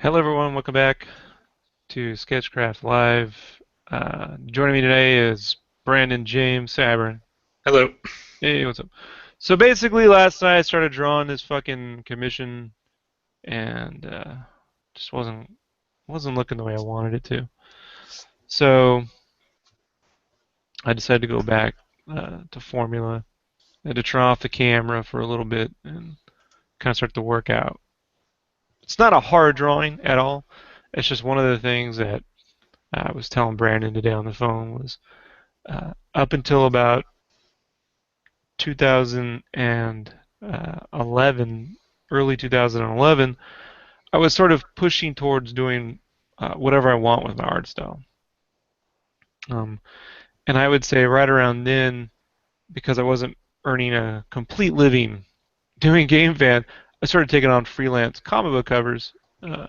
Hello everyone, welcome back to SketchCraft Live. Joining me today is Brandon James. Say hi, Brandon. Hello. Hey, what's up? So basically, last night I started drawing this fucking commission, and just wasn't looking the way I wanted it to. So I decided to go back to Formula. I had to turn off the camera for a little bit and kind of start to work out. It's not a hard drawing at all. It's just one of the things that I was telling Brandon today on the phone was up until about 2011, early 2011, I was sort of pushing towards doing whatever I want with my art style. Um, and I would say right around then, because I wasn't earning a complete living doing game fan, I started taking on freelance comic book covers. I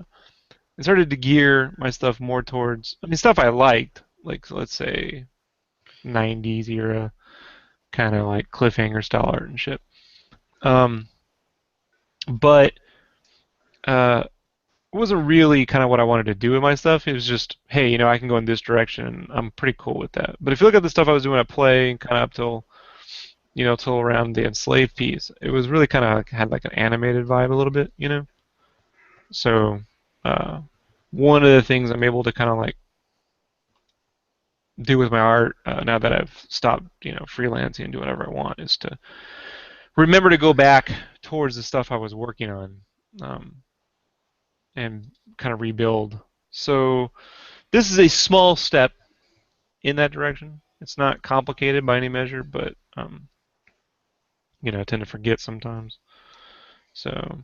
started to gear my stuff more towards, I mean, stuff I liked, like let's say 90s era, kind of like cliffhanger style art and shit. Um, but it wasn't really kind of what I wanted to do with my stuff. It was just, hey, I can go in this direction, and I'm pretty cool with that. But if you look at the stuff I was doing at Play, kind of up till, till around the enslaved piece, it was really kind of had like an animated vibe a little bit. So, uh, one of the things I'm able to kind of like do with my art now that I've stopped, freelancing and do whatever I want is to remember to go back towards the stuff I was working on. Um, and kind of rebuild. So this is a small step in that direction. It's not complicated by any measure, but I tend to forget sometimes. So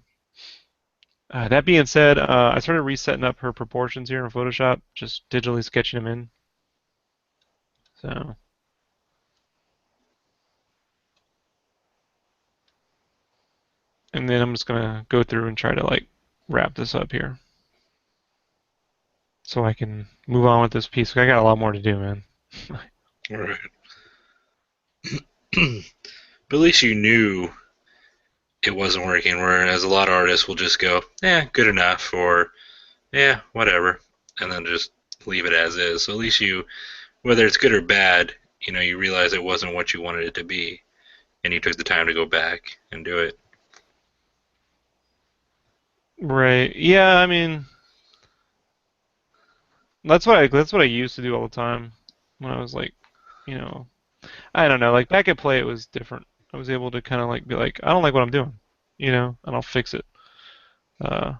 that being said, I started resetting up her proportions here in Photoshop, just digitally sketching them in. So and then I'm just gonna go through and try to like wrap this up here, so I can move on with this piece. I got a lot more to do, man. All right. But at least you knew it wasn't working, whereas a lot of artists will just go, good enough, or whatever, and then just leave it as is. So at least you, whether it's good or bad, you realize it wasn't what you wanted it to be, and you took the time to go back and do it. Right. Yeah, I mean, that's what I used to do all the time when I was like, you know, I don't know, like back at Play it was different. I was able to kind of like be like, I don't like what I'm doing, and I'll fix it. Uh,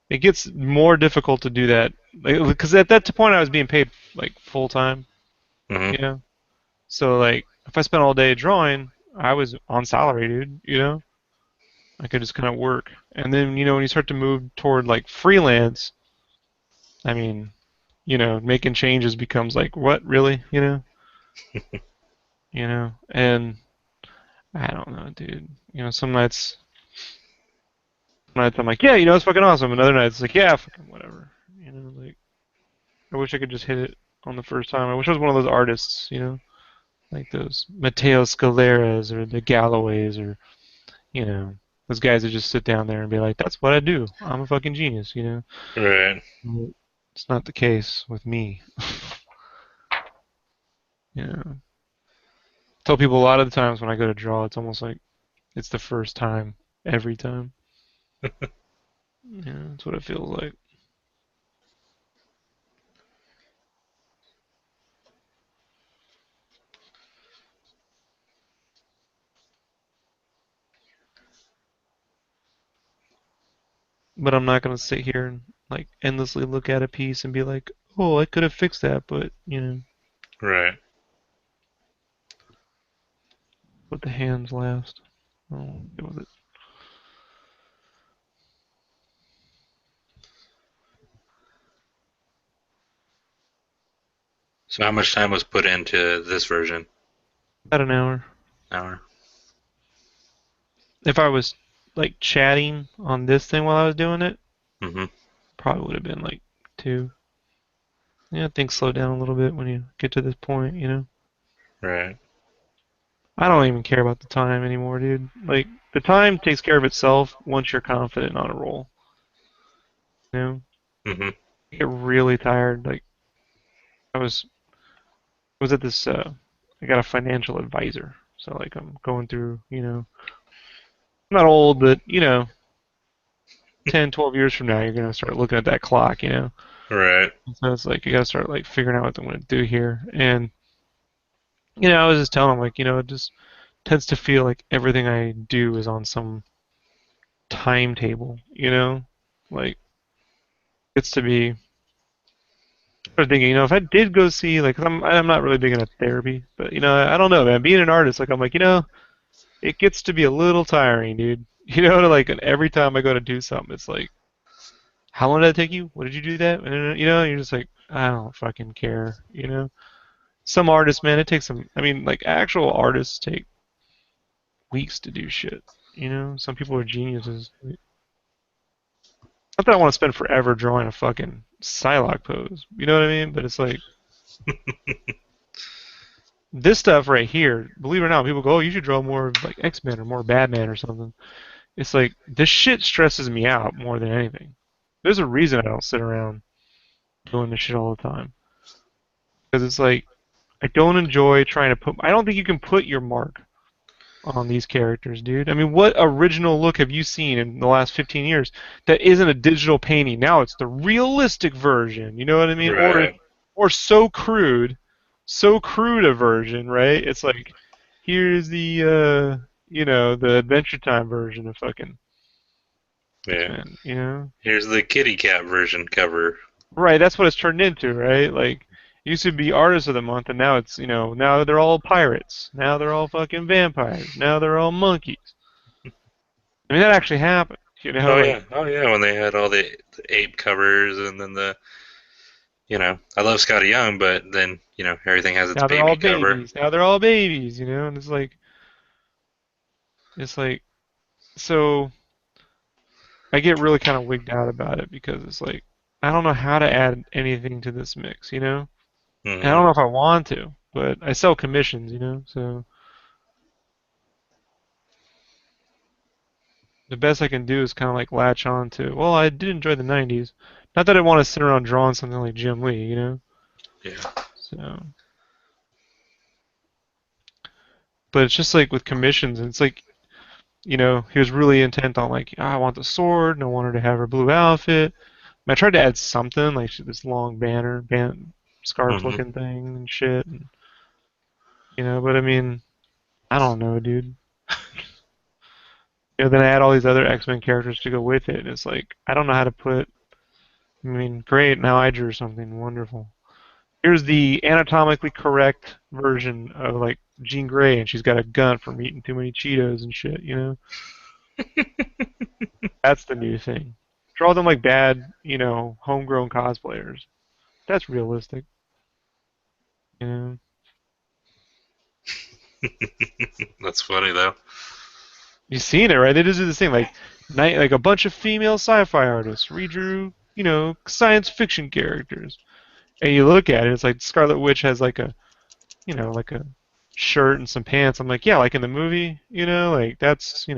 it gets more difficult to do that because at that point I was being paid like full time, Hmm. you know. So like if I spent all day drawing, I was on salary, dude. I could just kind of work, and then when you start to move toward like freelance, I mean, making changes becomes like what really, and I don't know, dude. Some nights I'm like, yeah, it's fucking awesome. Another night it's like, yeah, fucking whatever. Like I wish I could just hit it on the first time. I wish I was one of those artists, like those Matteo Scaleras or the Galloways or you know those guys that just sit down there and be like, that's what I do. I'm a fucking genius. Right. Well, it's not the case with me. You know, tell people a lot of the times when I go to draw, it's almost like it's the first time every time. Yeah, that's what it feels like. But I'm not gonna sit here and like endlessly look at a piece and be like, "Oh, I could have fixed that," but Right. let the hands last. I'll deal with it. So how much time was put into this version? About an hour. Hour. If I was like chatting on this thing while I was doing it, Hmm. probably would have been like two. Yeah, things slow down a little bit when you get to this point. Right. I don't even care about the time anymore, dude. Like the time takes care of itself once you're confident on a roll. You know? Hmm. I get really tired. Like I was at this I got a financial advisor. So like I'm going through, I'm not old, but 10, 12 years from now you're gonna start looking at that clock. Right. So it's like you gotta start like figuring out what I'm gonna do here. And I was just telling him like, it just tends to feel like everything I do is on some timetable. Like it's to be I was thinking, if I did go see, like, 'cause I'm not really big into therapy, but I don't know, man. Being an artist, like, I'm like, it gets to be a little tiring, dude. Like, and every time I go to do something, it's like, how long did that take you? What did you do that? And you're just like, I don't fucking care. Some artists, man, it takes some. I mean, like, actual artists take weeks to do shit. Some people are geniuses. Not that I want to spend forever drawing a fucking Psylocke pose. You know what I mean? But it's like this stuff right here, believe it or not, people go, "Oh, you should draw more of like X-Men or more Batman or something." It's like this shit stresses me out more than anything. There's a reason I don't sit around doing this shit all the time because it's like I don't enjoy trying to put. I don't think you can put your mark on these characters, dude. I mean, what original look have you seen in the last 15 years that isn't a digital painting? Now it's the realistic version. You know what I mean? Right. Or so crude a version, right? It's like here's the Adventure Time version of fucking Yeah. X-Men. Here's the kitty cat version cover. Right? That's what it's turned into, right? Like it used to be Artist of the Month, and now it's now they're all pirates. Now they're all fucking vampires. Now they're all monkeys. I mean, that actually happened. Oh Like yeah. Oh yeah. When they had all the ape covers and then I love Scotty Young, but then everything has its now they're all baby cover. babies. Now they're all babies. And it's like so I get really kind of wigged out about it because it's like I don't know how to add anything to this mix. And I Hmm. don't know if I want to, but I sell commissions. So the best I can do is kind of like latch on to. Well, I did enjoy the '90s. Not that I want to sit around drawing something like Jim Lee. Yeah. So, but it's just like with commissions, and it's like he was really intent on like, I want the sword, and I want her to have her blue outfit. And I tried to add something like this long scarf Hmm. looking thing and shit, and. But I mean, I don't know, dude. Then I add all these other X-Men characters to go with it, and it's like I don't know how to put. I mean, great, now I drew something wonderful. Here's the anatomically correct version of like Jean Grey, and she's got a gun from eating too many Cheetos and shit. That's the new thing. Draw them like bad, homegrown cosplayers. That's realistic. You know, That's funny though. you've seen it, right? They just do this thing like a bunch of female sci-fi artists redrew, science fiction characters, and you look at it, it's like Scarlet Witch has like a shirt and some pants. I'm like, yeah, like in the movie, like that's, I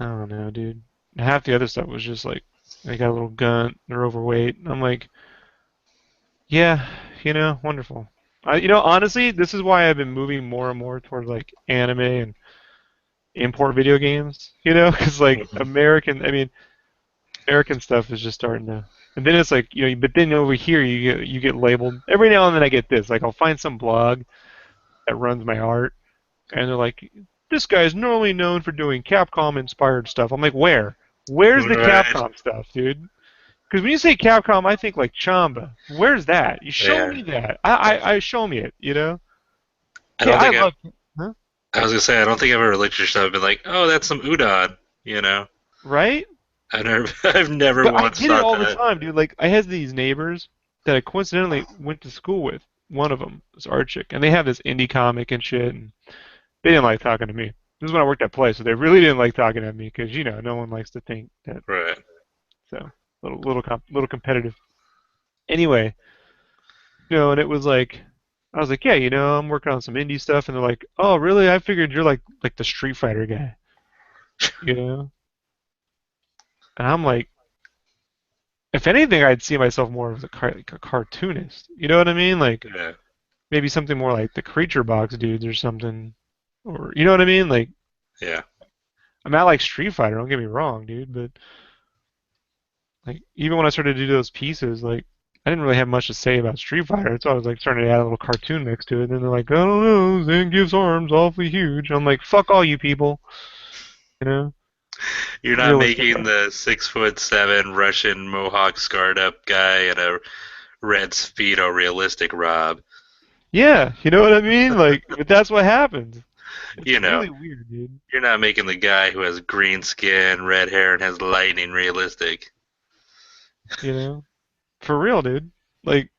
don't know, dude. Half the other stuff was just like they got a little gun, they're overweight. I'm like, yeah, wonderful. Honestly, this is why I've been moving more and more towards like anime and import video games. Because like Hmm. I mean, American stuff is just starting to. And then it's like, but then over here you get labeled. Every now and then I get this. Like I'll find some blog that runs my art, and they're like, this guy is normally known for doing Capcom inspired stuff. I'm like, where? Where's the Right. Capcom stuff, dude? Because when you say Capcom, I think like Chamba. Where's that? You show Yeah. me that. I show me it. I Yeah, don't I think love. Huh? I was gonna say I don't think I've ever looked at your stuff and been like, oh, that's some udon. You know, Right? I never, I've never But I once get it thought all the that. time, dude. Like I had these neighbors that I coincidentally went to school with. One of them was art chick, and they have this indie comic and shit. And they didn't like talking to me. This is when I worked at Play, so they really didn't like talking to me because no one likes to think that. Right. So little competitive. Anyway, and it was like I was like, yeah, I'm working on some indie stuff, and they're like, oh, really? I figured you're like the Street Fighter guy, you know? And I'm like, if anything, I'd see myself more as like a cartoonist. You know what I mean? Like Yeah, maybe something more like the Creature Box dudes or something, or you know what I mean? Like yeah. I'm not like Street Fighter. Don't get me wrong, dude, but like even when I started to do those pieces, like I didn't really have much to say about Street Fighter. So I was like starting to add a little cartoon mix to it. And then they're like, I don't know, Zangief's arms awfully huge. I'm like, fuck all you people, you know? You're not Realistic making art. the 6'7" Russian Mohawk scarred up guy and a red speedo realistic Rob. Yeah, you know what I mean? Like, but that's what happens. It's You know, really weird, dude. you're not making the guy who has green skin, red hair, and has lightning realistic. You know? For real, dude. Like,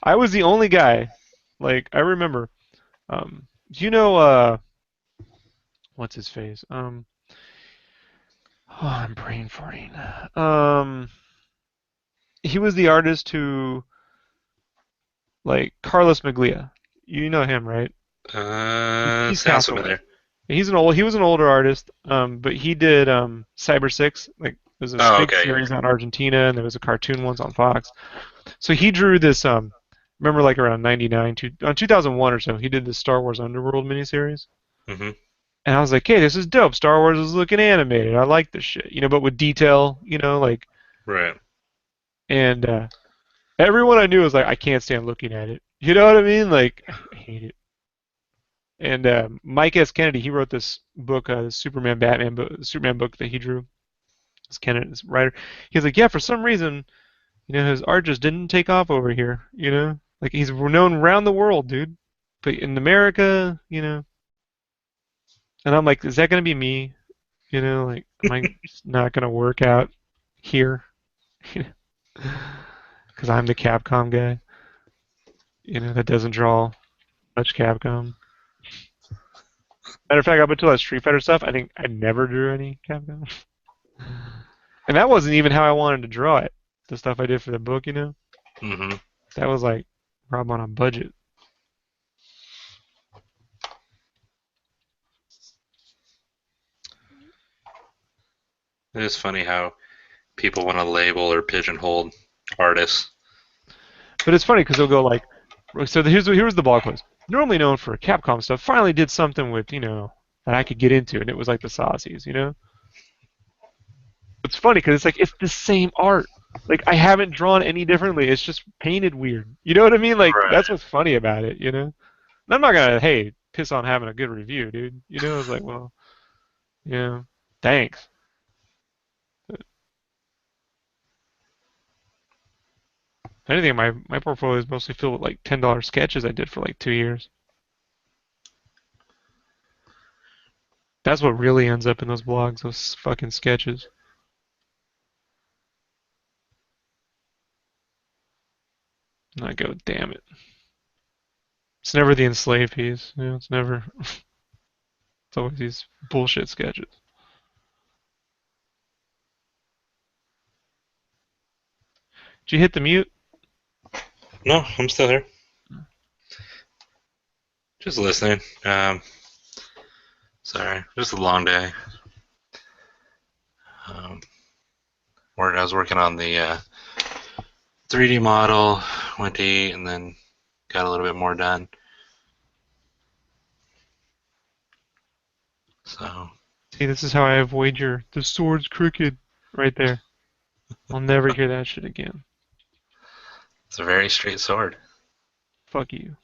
I was the only guy. Like, I remember. Do you know what's his face? Oh, I'm brain farting. He was the artist who, like, Carlos Maglia. You know him, right? He's Sounds passed away. familiar. He was an older artist, but he did Cyber Six. Like, there's this Oh, big okay. series on Argentina, and there was a cartoon once on Fox. So he drew this. Remember, like around '99, 2001 or so, he did this Star Wars Underworld miniseries. Hmm. And I was like, hey, this is dope. Star Wars is looking animated. I like this shit, but with detail, like, Right. and everyone I knew was like, I can't stand looking at it. You know what I mean? Like, I hate it. And Mike S. Kennedy, he wrote this book, Superman Batman book, Superman book that he drew. This Kennedy, this writer, he's like, yeah, for some reason, his art just didn't take off over here. Like he's known around the world, dude. But in America, and I'm like, is that gonna be me? Like, am I just not gonna work out here? Because I'm the Capcom guy, that doesn't draw much Capcom. Matter of fact, up until that Street Fighter stuff, I think I never drew any Capcom. And that wasn't even how I wanted to draw it. The stuff I did for the book. Hmm. That was like Rob on a budget. It is funny how people want to label or pigeonhole artists. But it's funny because they'll go like, so here's the blog post. Normally known for Capcom stuff, finally did something with that I could get into, and it was like the Saucies. It's funny because it's like it's the same art. Like I haven't drawn any differently. It's just painted weird. You know what I mean? Like that's Right. what's funny about it. And I'm not gonna piss on having a good review, dude. It's like well, thanks. If anything, my portfolio is mostly filled with like $10 sketches I did for like 2 years. That's what really ends up in those blogs, those fucking sketches. And I go, damn it. It's never the enslaved piece. It's never. It's always these bullshit sketches. Did you hit the mute? No, I'm still here. Just listening. Sorry, just a long day. Um, where I was working on the 3D model, went to eat, and then got a little bit more done. So See, this is how I avoid the sword's crooked right there. I'll never hear that shit again. it's a very straight sword. Fuck you.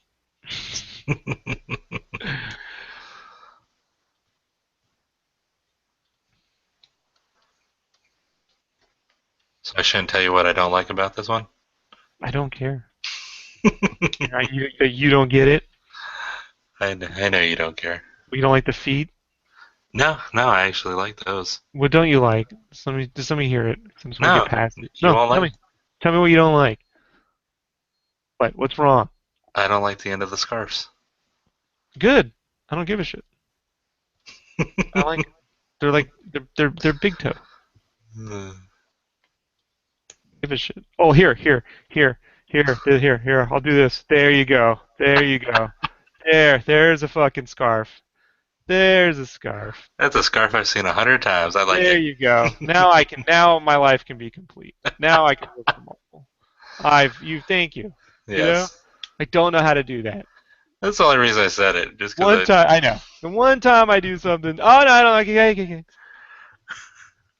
So I shouldn't tell you what I don't like about this one. I don't care. You don't get it? I know you don't care. You don't like the feet? No, no, I actually like those. What don't you like? Just let me hear it. I just want to get No, past it. you No, won't tell like. me. Tell me what you don't like. What's wrong? I don't like the end of the scarves. Good. I don't give a shit. I like. They're like they're big toe. Uh, Give a shit. Oh, here. I'll do this. There you go. There you go. There's a fucking scarf. There's a scarf. That's a scarf I've seen 100 times. I like There it. you go. Now I can. Now my life can be complete. Now I can work for Marvel. Thank you. You know, Yes. I don't know how to do that. That's the only reason I said it, just because One time, I know. The one time I do something, oh no, I don't like it. Okay, okay, okay.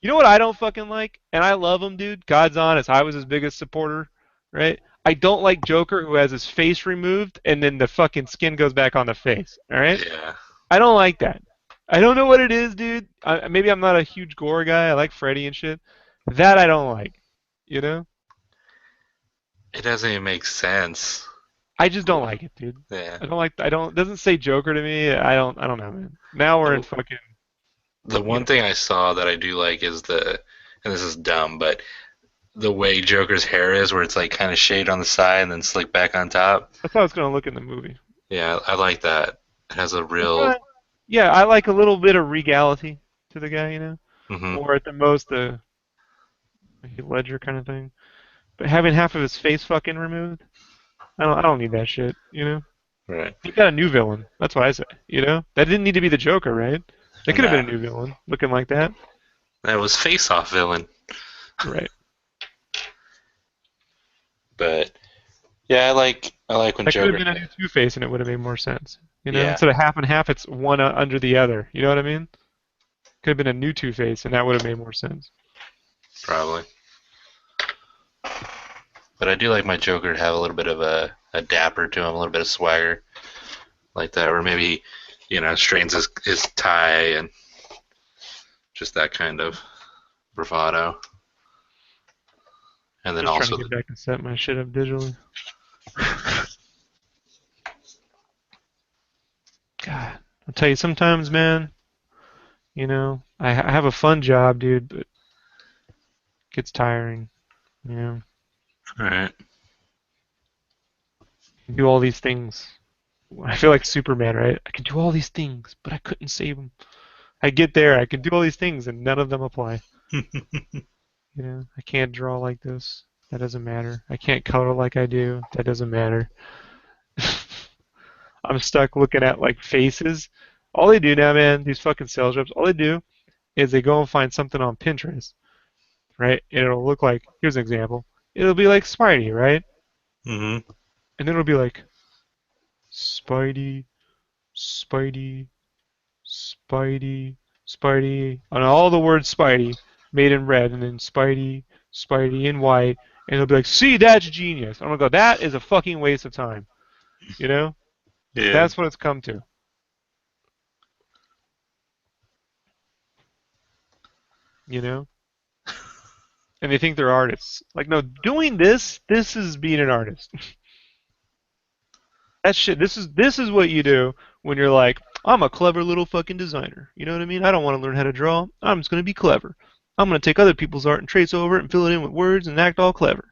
You know what I don't fucking like? And I love him, dude. God's honest. I was his biggest supporter, right? I don't like Joker who has his face removed and then the fucking skin goes back on the face. All right? yeah, I don't like that. I don't know what it is, dude. Maybe I'm not a huge gore guy. I like Freddy and shit. That I don't like. You know? it doesn't even make sense. I just don't like it, dude. Yeah. I don't like. I don't. It doesn't say Joker to me. I don't. I don't know, man. Now we're in The, fucking. the You one know. thing I saw that I do like is and this is dumb, but the way Joker's hair is, where it's like kind of shaved on the side and then slicked back on top. That's how it's gonna look in the movie. Yeah, I like that. It has a That's real. fine. Yeah, I like a little bit of regality to the guy, Hmm. or at the most the Heath Ledger kind of thing. But having half of his face fucking removed, I don't need that shit. Right. He got a new villain. That's what I say. That didn't need to be the Joker, right? That could have been Nah, a new villain looking like that. that was Face Off villain. Right. But yeah, I like when That could have Joker. been a new Two Face, and it would have made more sense. Yeah, Instead of half and half, it's one under the other. You know what I mean? Could have been a new Two Face, and that would have made more sense. probably. But I do like my Joker to have a little bit of a dapper to him, a little bit of swagger like that, or maybe straightens his tie and just that kind of bravado. And then Just trying to also, get back and set my shit up digitally. God, I'll tell you, sometimes, man, I have a fun job, dude, but it gets tiring. You know, all right, I do all these things. I feel like Superman, right? I can do all these things, but I couldn't save him. I get there, I can do all these things, and none of them apply. I can't draw like this. That doesn't matter. I can't color like I do. That doesn't matter. I'm stuck looking at like faces. All they do now, man, these fucking sales reps, all they do is they go and find something on Pinterest, right? And it'll look like, here's an example. It'll be like Spidey, right? hmm And then it'll be like Spidey, Spidey, Spidey, Spidey, and all the words Spidey made in red, and then Spidey, Spidey in white, and it'll be like, see, that's genius. I'm gonna go, that is a fucking waste of time. You know? yeah, That's what it's come to. You know? And they think they're artists. Like, no, doing this is being an artist. That shit. This is what you do when you're like, I'm a clever little fucking designer. You know what I mean? I don't want to learn how to draw. I'm just gonna be clever. I'm gonna take other people's art and trace over it and fill it in with words and act all clever.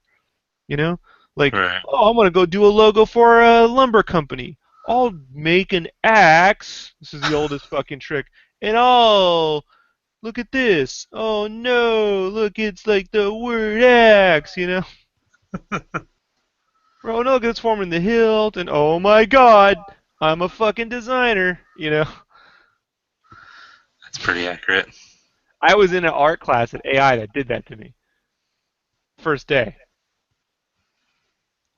You know? Like, right. oh, I'm gonna go do a logo for a lumber company. I'll make an axe. This is the oldest fucking trick. And oh, look at this. Oh no, look, it's like the word axe. Bro, no, it's forming the hilt, and oh my god, I'm a fucking designer. That's pretty accurate. I was in an art class at AI that did that to me. First day.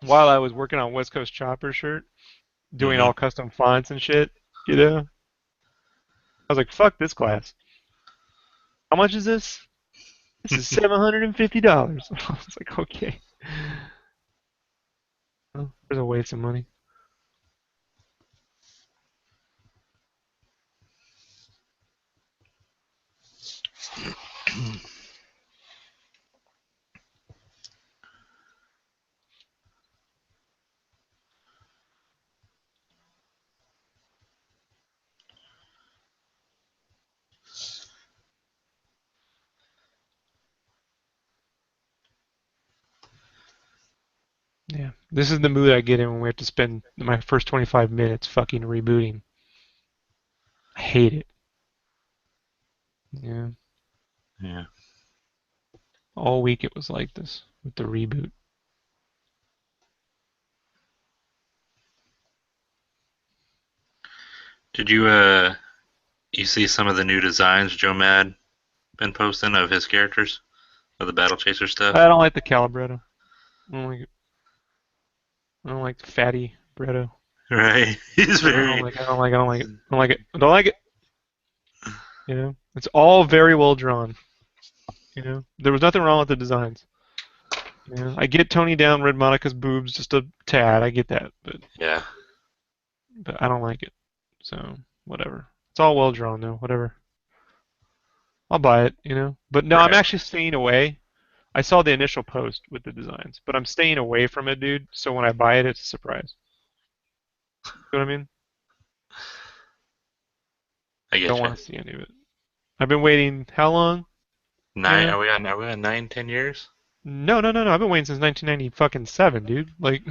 While I was working on West Coast Chopper shirt, doing Hmm. all custom fonts and shit. I was like, fuck this class. How much is this? This is $750. I was like, okay. Well, there's a waste of money. Yeah. This is the mood I get in when we have to spend my first 25 minutes fucking rebooting. I hate it. Yeah. Yeah. All week it was like this with the reboot. Did you You see some of the new designs Joe Mad been posting of his characters of the Battle Chaser I stuff, don't like the Calibretto. I don't like it. I don't like the fatty Bretto. right? He's I don't very like. I don't like. I don't like it. I don't like it. I don't like it. It's all very well drawn. There was nothing wrong with the designs. I get Tony down Red Monica's boobs just a tad. I get that, yeah, but I don't like it. So whatever. It's all well drawn though. Whatever. I'll buy it. But no, I'm right. actually staying away. I saw the initial post with the designs, but I'm staying away from it, dude. So when I buy it, it's a surprise. You know what I mean? I Don't get you. want to see any of it. I've been waiting how long? You Nine? know? Are we on 9, 10 years? No, no, no, no. I've been waiting since 1990 fucking seven, dude. Like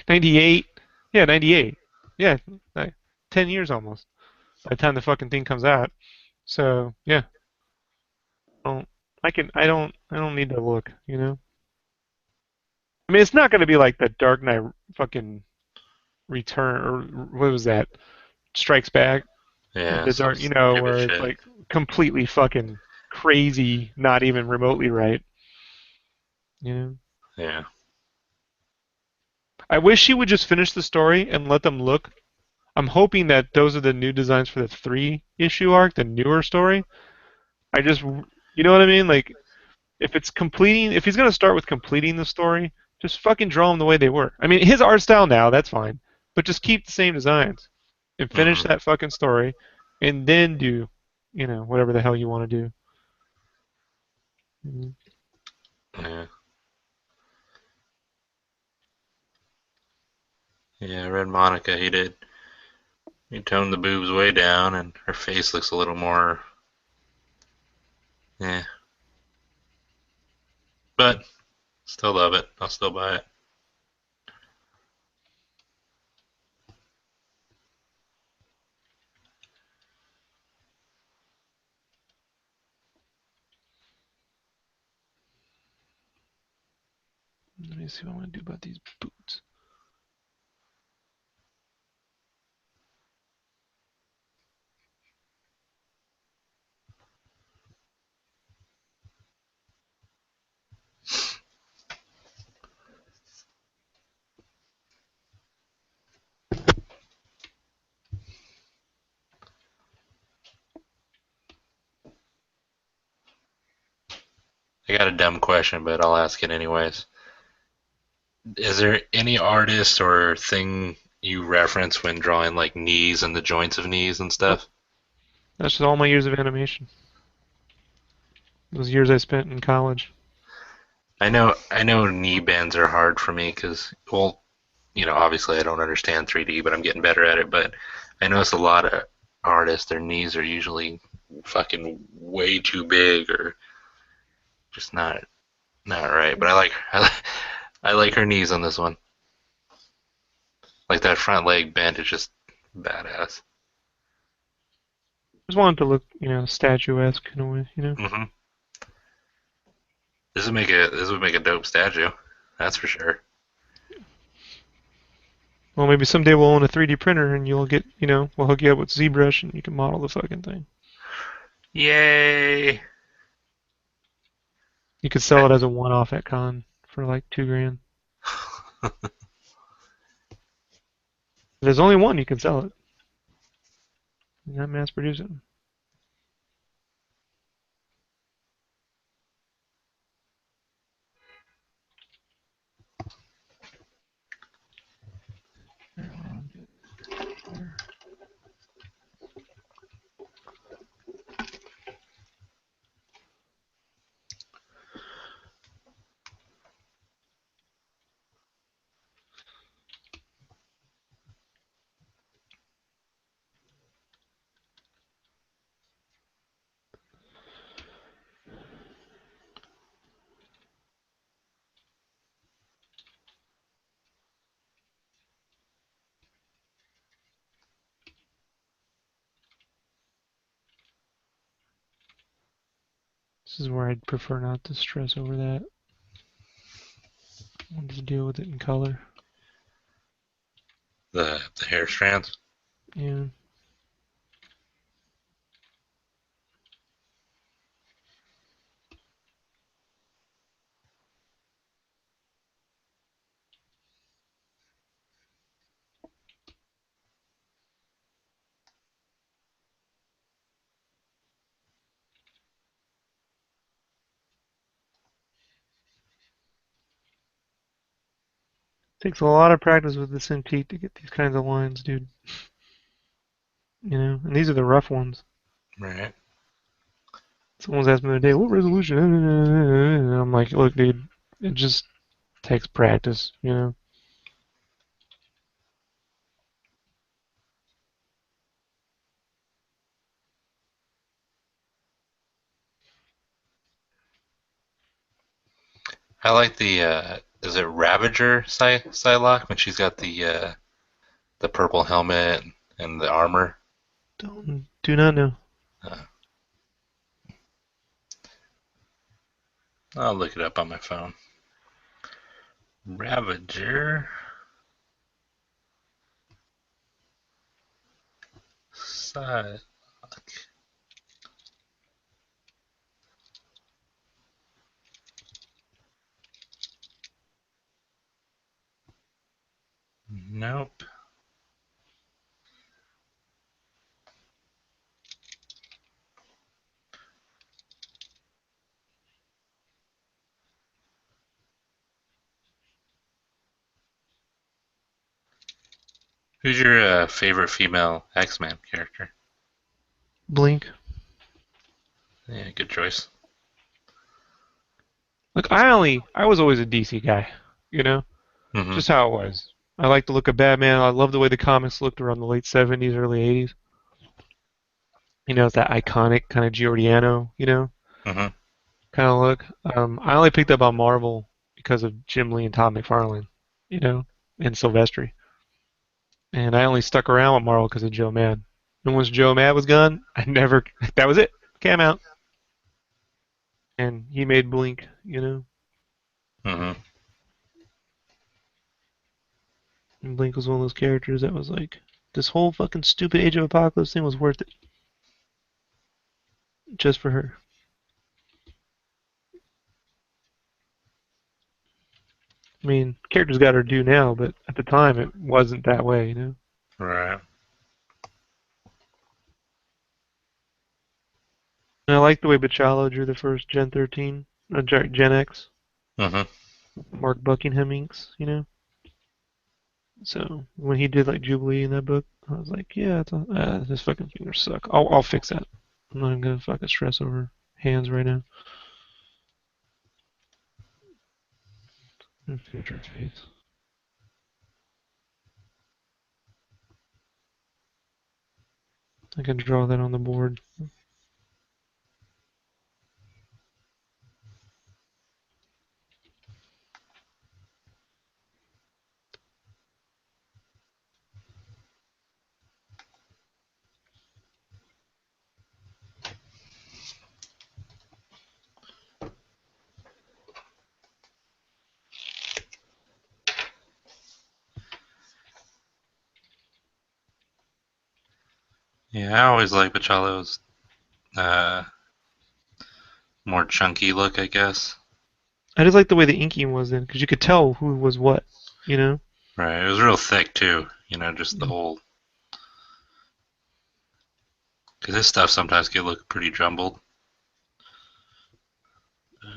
98. Yeah, 98. Yeah, like 10 years almost by the time the fucking thing comes out. So yeah, I don't. I don't need to look. I mean, it's not going to be like the Dark Knight fucking Return or what was that? Strikes Back. Yeah, The some dark, stupid where it's shit. like completely fucking crazy, not even remotely right. You know. Yeah. I wish he would just finish the story and let them look. I'm hoping that those are the new designs for the 3 issue arc, the newer story. You know what I mean? Like, if he's gonna start with completing the story, just fucking draw them the way they were. I mean, his art style now, that's fine, but just keep the same designs and finish Hmm. that fucking story, and then do, whatever the hell you want to do. Mhm. Yeah. Yeah, Red Monica, he did. He toned the boobs way down, and her face looks a little more. Yeah. But still love it. I'll still buy it. Let me see what I want to do about these boots. I got a dumb question, but I'll ask it anyways. Is there any artist or thing you reference when drawing like knees and the joints of knees and Nope, stuff? that's just all my years of animation. Those years I spent in college. I know knee bends are hard for me because, well, obviously I don't understand 3D, but I'm getting better at it. But I notice a lot of artists, their knees are usually fucking way too big or just not right. But I like her knees on this one. Like that front leg bend is just badass. Just wanted to look, statuesque in a way. Hmm. This would make a dope statue. That's for sure. Well, maybe someday we'll own a 3D printer and you'll get, we'll hook you up with ZBrush and you can model the fucking thing. Yay! You could sell it as a one-off at con for like 2 grand. If there's only one, you can sell it. You not mass produce it. This is where I'd prefer not to stress over that. I want to deal with it in color. The hair strands. Yeah. Takes a lot of practice with the Cintiq to get these kinds of lines, dude. You know, and these are the rough ones. Right. Someone's asked me the other day, what resolution? And I'm like, look, dude, it just takes practice, you know. I like the is it Ravager Psylocke when she's got the purple helmet and the armor. Do not know. Uh, I'll look it up on my phone. Ravager Psylocke. Nope. Who's your favorite female X-Men character? Blink. Yeah, good choice. Look, I was always a DC guy, you know, Mm-hmm. just how it was. I like the look of Batman. I love the way the comics looked around the late 70s, early 80s. You know, it's that iconic kind of Giordano, you know, Mm-hmm. kind of look. I only picked up on Marvel because of Jim Lee and Todd McFarlane, you know, and Silvestri. And I only stuck around with Marvel because of Joe Mad. And once Joe Mad was gone, I never, that was it. Came out. And he made Blink, you know. Mm-hmm. And Blink was one of those characters that was like, this whole fucking stupid Age of Apocalypse thing was worth it just for her. I mean, characters got her due now, but at the time it wasn't that way, you know. Right. And I like the way Bachalo drew the first Gen 13, Gen X, Mm-hmm. Mark Buckingham inks, you know. So when he did like Jubilee in that book, I was like, yeah, this fucking fingers suck. I'll fix that. I'm not gonna fucking stress over hands right now. Future face. I can draw that on the board. Yeah, I always like Bachalo's uh, more chunky look, I guess. I just like the way the inking was in, because you could tell who was what, you know. Right. It was real thick too. You know, just the whole. Because this stuff sometimes can look pretty jumbled.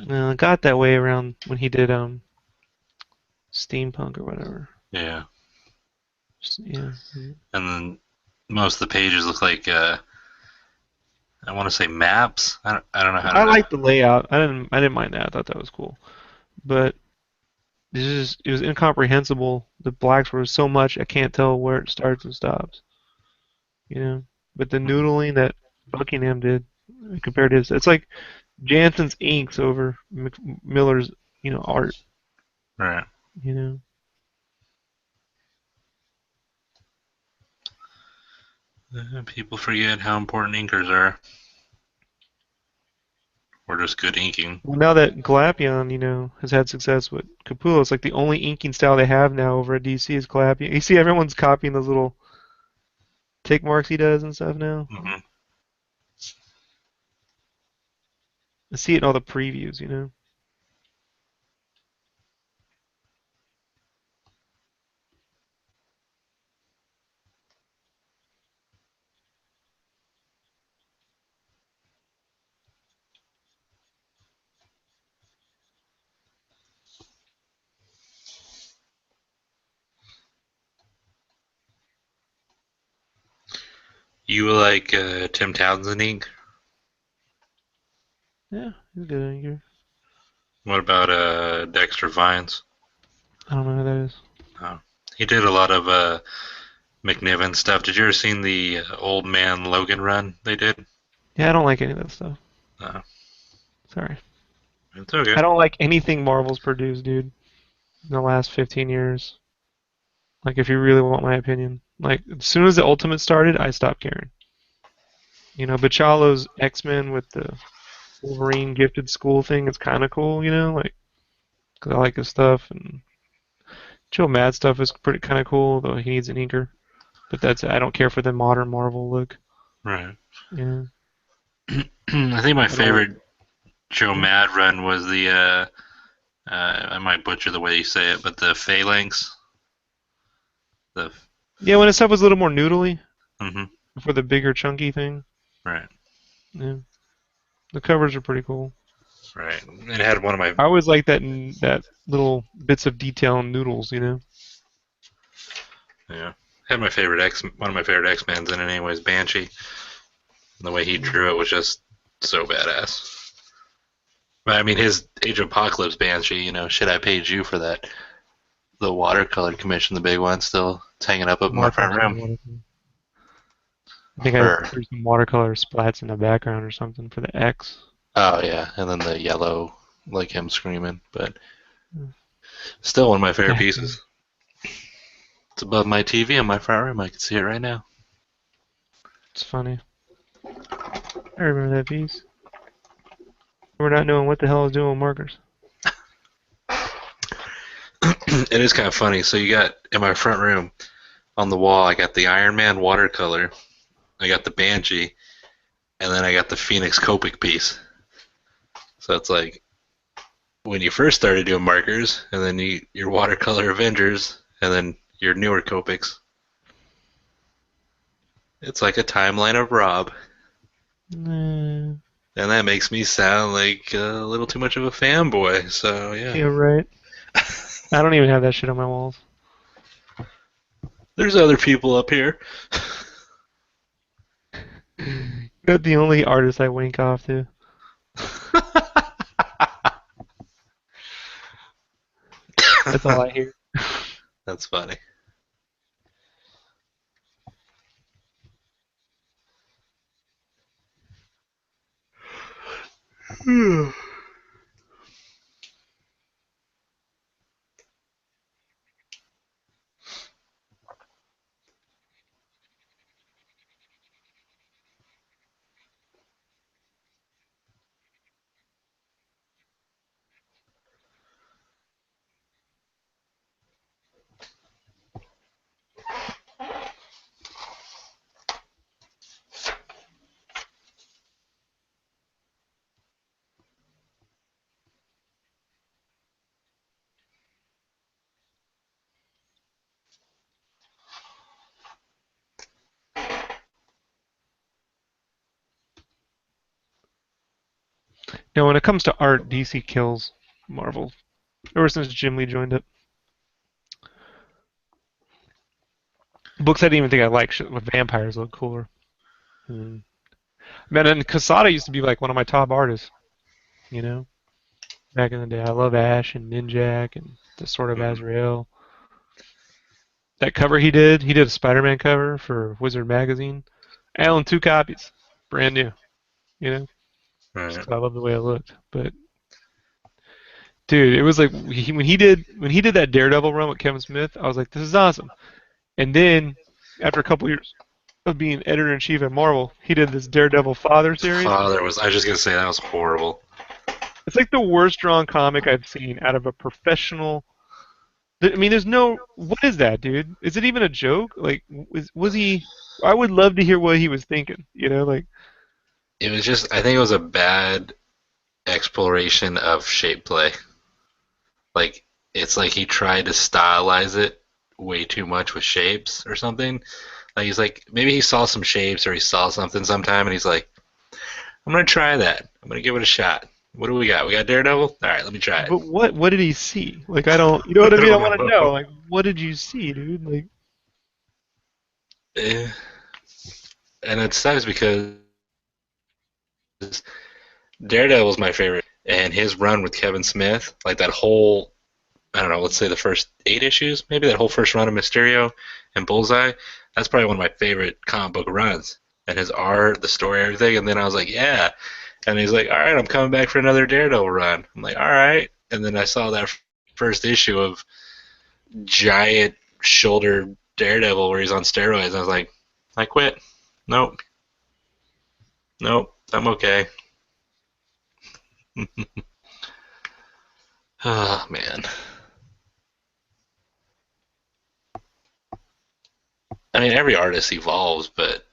It got that way around when he did steampunk or whatever. Yeah. Yeah, And then most of the pages look like I want to say maps. I don't know how I to. liked the layout. I didn't mind that. I thought that was cool. But it was incomprehensible. The blacks were so much I can't tell where it starts and stops. You know. But the Hmm. noodling that Buckingham did compared to his, it's like Jansen's inks over Miller's, you know, art. Right. You know. People forget how important inkers are, or just good inking. Well, now that Glapion, you know, has had success with Capullo, it's like the only inking style they have now over at DC is Glapion. You see, everyone's copying those little tick marks he does and stuff now. Hmm. I see it in all the previews, you know. You like Tim Townsend ink? Yeah, he's good anchor. What about Dexter Vines? I don't know who that is. Oh. He did a lot of McNiven stuff. Did you ever seen the Old Man Logan run they did? Yeah, I don't like any of that stuff. No, Sorry. it's okay. I don't like anything Marvel's produced, dude, in the last 15 years. Like, if you really want my opinion. Like, as soon as the Ultimate started, I stopped caring. Bachalo's X-Men with the Wolverine gifted school thing is kind of cool, like, 'cause I like his stuff. And Joe Mad stuff is pretty kind of cool, though he needs an inker. But that's I don't care for the modern Marvel look. Right. You know, I think my I don't like. favorite Joe Yeah, Mad run was the I might butcher the way you say it, but the Phalanx. The yeah. When his stuff was a little more noodly mm-hmm, for the bigger chunky thing. right, Yeah, the covers are pretty cool. right. It had one of my I always like that little bits of detail and noodles. yeah. Had my favorite X one of my favorite X Men's in it anyways, Banshee. And the way he drew it was just so badass. But I mean his Age of Apocalypse Banshee, shit I paid you for that. The watercolor commission, the big one, still it's hanging up in my Mark front also has room. watercolor. I think I Or threw some watercolor splats in the background or something for the X. oh yeah, and then the yellow, like him screaming. But Hmm. still one of my favorite Yeah, cool. pieces. It's above my TV in my front room. I can see it right now. It's funny. I remember that piece. We're not knowing what the hell I was doing with markers. It is kind of funny. So you got in my front room on the wall, I got the Iron Man watercolor, I got the Banshee, and then I got the Phoenix Copic piece. So it's like when you first started doing markers, and then your watercolor Avengers, and then your newer Copics. It's like a timeline of Rob, Nah. and that makes me sound like a little too much of a fanboy. So yeah, Yeah, right. I don't even have that shit on my walls. there's other people up here. You're the only artist I wink off to. That's all I hear. That's funny. When it comes to art, DC kills Marvel. Ever since Jim Lee joined it. Books I didn't even think I liked with vampires look cooler. Hmm. Man, and Casada used to be like one of my top artists, you know? Back in the day. I love Ash and Ninjak and the Sword of Mhm. Azrael. That cover he did a Spider-Man cover for Wizard Magazine. I own two copies, brand new. You know, just Right. 'cause I love the way it looked. But dude, it was like when he did that Daredevil run with Kevin Smith, I was like, this is awesome. And then after a couple years of being editor in chief at Marvel, he did this Daredevil Father series. Father was. I was just gonna say that was horrible. It's like the worst drawn comic I've seen out of a professional. I mean, there's no. What is that, dude? Is it even a joke? Like, was he? I would love to hear what he was thinking. Like. It was just. I think it was a bad exploration of shape play. Like it's like he tried to stylize it way too much with shapes or something. Like he's like maybe he saw some shapes or he saw something sometime and he's like, I'm gonna try that. I'm gonna give it a shot. What do we got? We got Daredevil. All right, let me try it. But what did he see? Like, I don't. You know what I I mean? I don't want to know. know. Like, what did you see, dude? Like, Eh, and it sucks because Daredevil was my favorite, and his run with Kevin Smith, like that whole, I don't know, let's say the first 8 issues, maybe that whole first run of Mysterio and Bullseye, that's probably one of my favorite comic book runs. And his art, the story, everything. And then I was like, yeah. And he's like, all right, I'm coming back for another Daredevil run. I'm like, all right. And then I saw that first issue of giant shoulder Daredevil where he's on steroids. And I was like, I quit. Nope. Nope. I'm okay. Oh, man. I mean, every artist evolves, but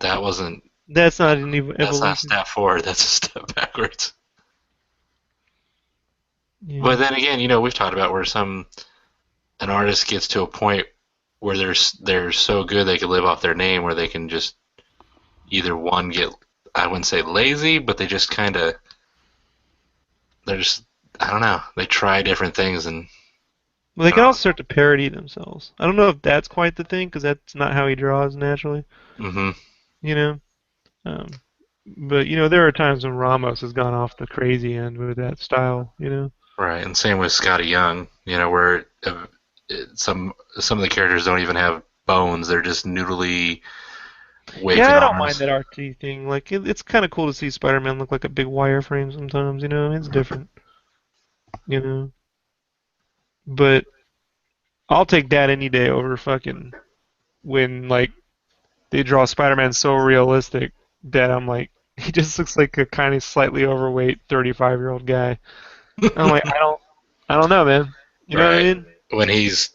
that wasn't. That's not an That's not a evolution. step forward. That's a step backwards. But Yeah. then again, we've talked about where an artist gets to a point where they're so good they can live off their name, where they can just either one get, I wouldn't say lazy, but they just kind of, they're just, I don't know, they try different things and Well, they I can don't also start to parody themselves. I don't know if that's quite the thing, because that's not how he draws naturally. know. Hmm. You know. Um, but there are times when Ramos has gone off the crazy end with that style. Right, and same with Scotty Young, where some of the characters don't even have bones; they're just noodly Yeah, waving I don't mind arms. that RT thing. Like, it's kind of cool to see Spider-Man look like a big wireframe sometimes. It's different. You know, but I'll take that any day over fucking when like they draw Spider-Man so realistic that I'm like, he just looks like a kind of slightly overweight 35-year-old guy. And I'm like, I don't know, man. You know what I Right, mean? when he's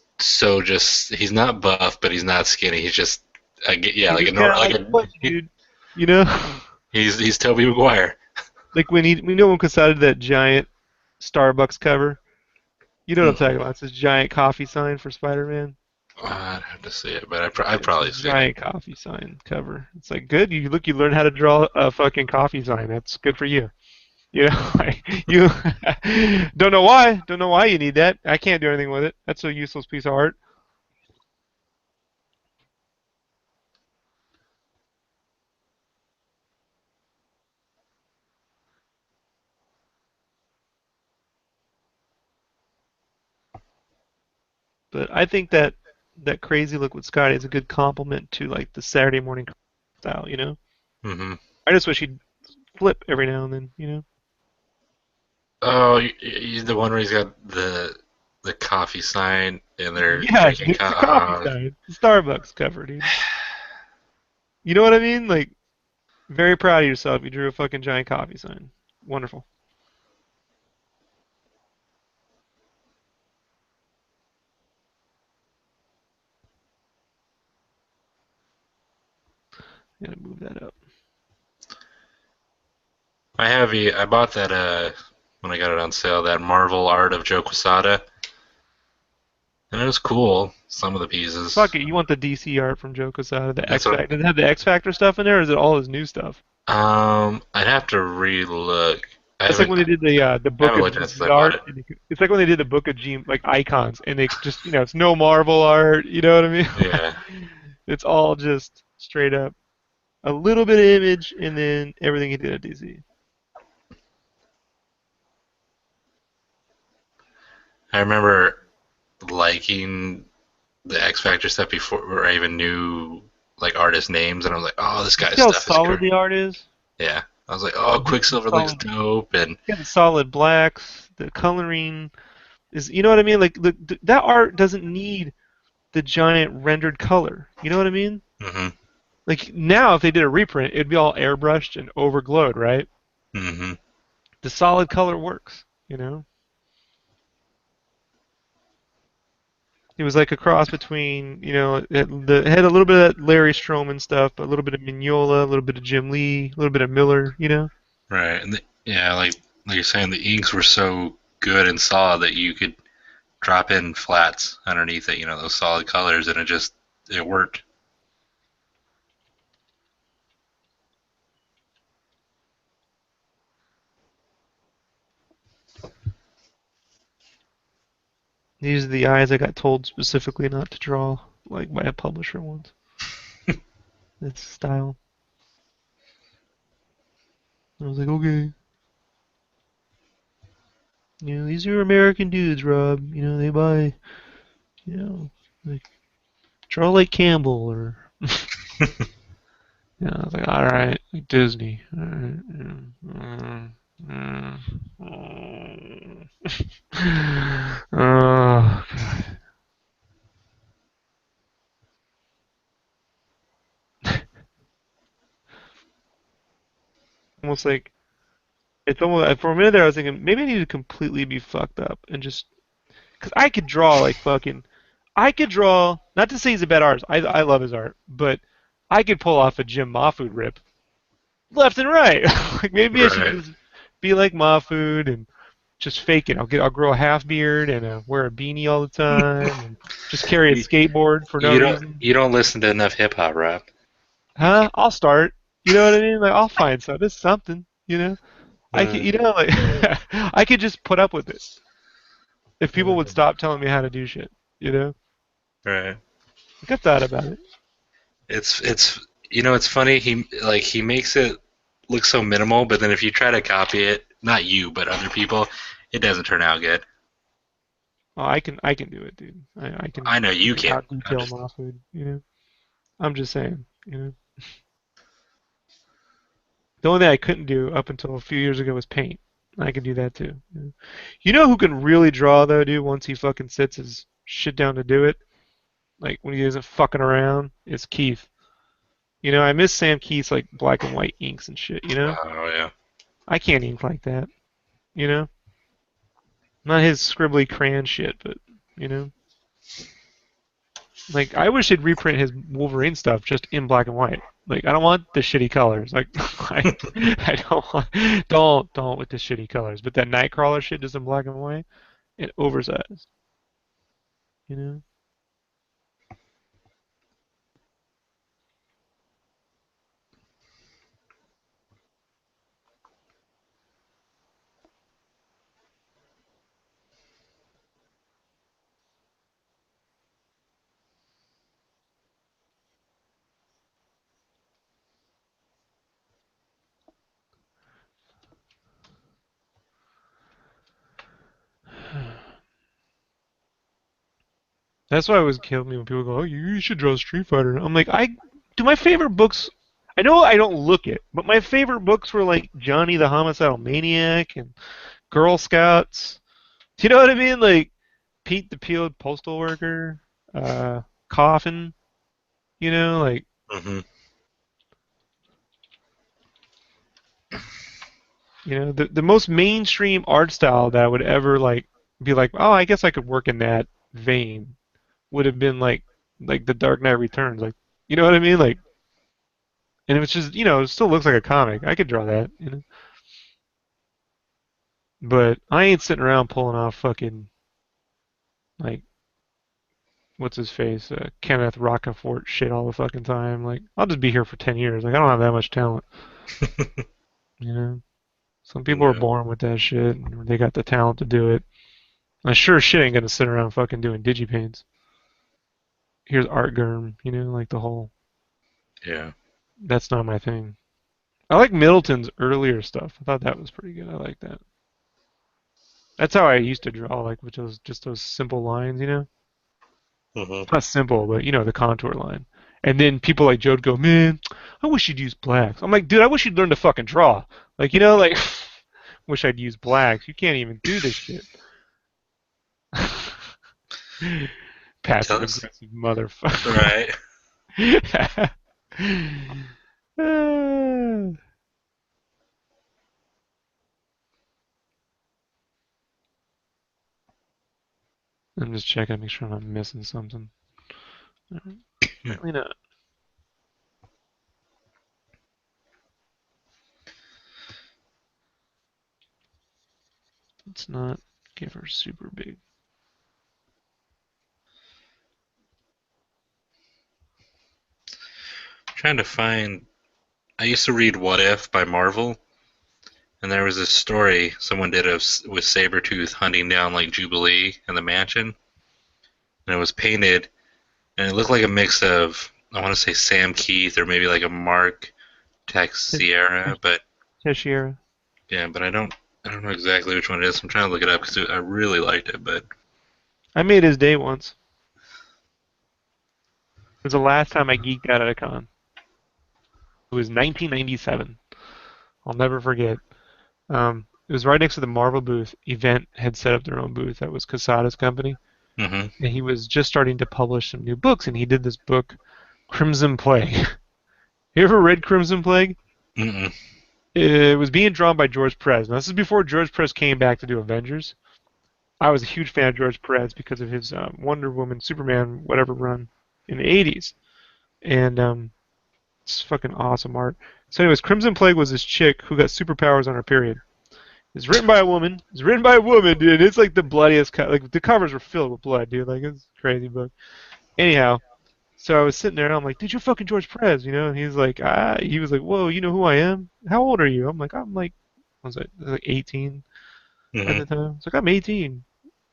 not buff, but he's not skinny. He's just, yeah, He's like just kind of like like a pudgy dude. You know, he's Tobey Maguire. like when Quesada did that giant Starbucks cover. You know what I'm Hmm. talking about? It's this giant coffee sign for Spider-Man. I'd have to see it, but I've It's this probably seen it. giant coffee sign cover. It's like good. You learn how to draw a fucking coffee sign. That's good for you. Like you don't know why you need that. I can't do anything with it. That's a useless piece of art. But I think that crazy look with Scotty is a good compliment to like the Saturday morning style. Hmm. I just wish he'd flip every now and then. Oh, the one where he's got the coffee sign and they're Yeah, drinking it's a coffee sign. It's a Starbucks cover, dude. You know what I mean? Like, very proud of yourself. You drew a fucking giant coffee sign. Wonderful. Gotta move that up. I bought that when I got it on sale, that Marvel art of Joe Quesada, and it was cool. Some of the pieces. Fuck it. You want the DC art from Joe Quesada, the That's X what. Factor? Does it have the X Factor stuff in there, or is it all his new stuff? I'd have to re-look. I It's like haven't when they did the I book haven't of looked at it since GG I bought art. it. It's like when they did the book of G like icons, and they just it's no Marvel art. You know what I mean? Yeah, It's all just straight up a little bit of image, and then everything he did at DC. I remember liking the X Factor stuff before I even knew like artist names, and I was like, oh, this You guy's see how stuff is solid great. the art is? Yeah, I was like, oh, He's got the Quicksilver looks solid, dope, and he's got the solid blacks. The coloring is, you know what I mean? Like that art doesn't need the giant rendered color. You know what I mean? hmm Like now, if they did a reprint, it'd be all airbrushed and overglowed, right? hmm The solid color works. It was like a cross between, it had a little bit of that Larry Stroman stuff, but a little bit of Mignola, a little bit of Jim Lee, a little bit of Miller. right, and yeah, like you're saying, the inks were so good and solid that you could drop in flats underneath it, those solid colors, and it worked. These are the eyes I got told specifically not to draw, like by a publisher once. This style. I was like, okay. These are American dudes, Rob. They buy, like draw like Campbell or I was like, all right, like Disney. All right, oh god, almost like it's almost for a minute there. I was thinking maybe I need to completely be fucked up and just because I could draw like fucking. I could draw. Not to say he's a bad artist. I love his art, but I could pull off a Jim Mahfood rip left and right. Like maybe I should Right. just be like Mahfood and just fake it. I'll grow a half beard and wear a beanie all the time and just carry a You, skateboard for no reason. you don't listen to enough hip hop, Rob. You Huh? can't. I'll start. You know what I mean? Like I'll find something. It's something. I could. Uh, Like I could just put up with it if people would stop telling me how to do shit. You know? right. Like I thought about it. It's it's funny. He makes it look so minimal, but then if you try to copy it, not you but other people, it doesn't turn out good. Oh, I can do it, dude. I I can know you can. out I'm detail just my food. I'm just saying. The only thing I couldn't do up until a few years ago was paint. I can do that too. You know who can really draw though, dude? Once he fucking sits his shit down to do it, like when he isn't fucking around, it's Keith. I miss Sam Keith's like black and white inks and shit. oh yeah. I can't ink like that. You know, not his scribbly crayon shit, but you know. Like, I wish he'd reprint his Wolverine stuff just in black and white. Like, I don't want the shitty colors. Like, I don't want, don't with the shitty colors. But that Nightcrawler shit just in black and white and oversized. You know? That's why it always killed me when people go, "Oh, you should draw Street Fighter." I'm like, I do my favorite books. I know I don't look it, but my favorite books were like Johnny the Homicidal Maniac and Girl Scouts. Do you know what I mean? Like Pete the Peeled Postal Worker, Coffin. Like hmm the most mainstream art style that I would ever like be like, oh, I guess I could work in that vein would have been like The Dark Knight Returns, like you know what I mean, like, and it was just it still looks like a comic. I could draw that. But I ain't sitting around pulling off fucking like what's his face, Kenneth Rocafort shit all the fucking time. Like I'll just be here for 10 years. Like I don't have that much talent. You know, some people are No. born with that shit and they got the talent to do it. I sure as shit ain't gonna sit around fucking doing digipaints. Here's art germ, like the whole. Yeah. That's not my thing. I like Middleton's earlier stuff. I thought that was pretty good. I like that. That's how I used to draw, like with those just those simple lines. hmm Not simple, but the contour line. And then people like Joe would go, man, I wish you'd use blacks. I'm like, dude, I wish you'd learn to fucking draw. Like, wish I'd use blacks. You can't even do this shit. Tell Passive us. aggressive motherfucker. Right. I'm just checking to make sure I'm not missing something. Apparently not. Let's not give her super big. Trying to find. I used to read What If by Marvel, and there was this story someone did with Sabretooth hunting down like Jubilee in the mansion, and it was painted, and it looked like a mix of I want to say Sam Keith or maybe like a Mark It, Texiera, but Teixeira. Yeah, but I don't know exactly which one it is. I'm trying to look it up because I really liked it, but I made his day once. It was the last time I geeked out at a con. It was 1997. I'll never forget. It was right next to the Marvel booth. Event had set up their own booth. That was Casada's company, mm-hmm. and he was just starting to publish some new books. And he did this book, Crimson Plague. You ever read Crimson Plague? Mm-mm. It was being drawn by George Perez. Now this is before George Perez came back to do Avengers. I was a huge fan of George Perez because of his Wonder Woman, Superman, whatever run in the '80s, and it's fucking awesome art. So, anyways, Crimson Plague was this chick who got superpowers on her period. It's written by a woman. It's written by a woman, dude. It's like the bloodiest. Like the covers were filled with blood, dude. Like it's a crazy book. Anyhow, so I was sitting there and I'm like, dude, you're fucking George Perez, you know? And he's like, he was like, whoa, you know who I am? How old are you? I'm like, I was like 18 at Mm-hmm. the time. It's like I'm 18.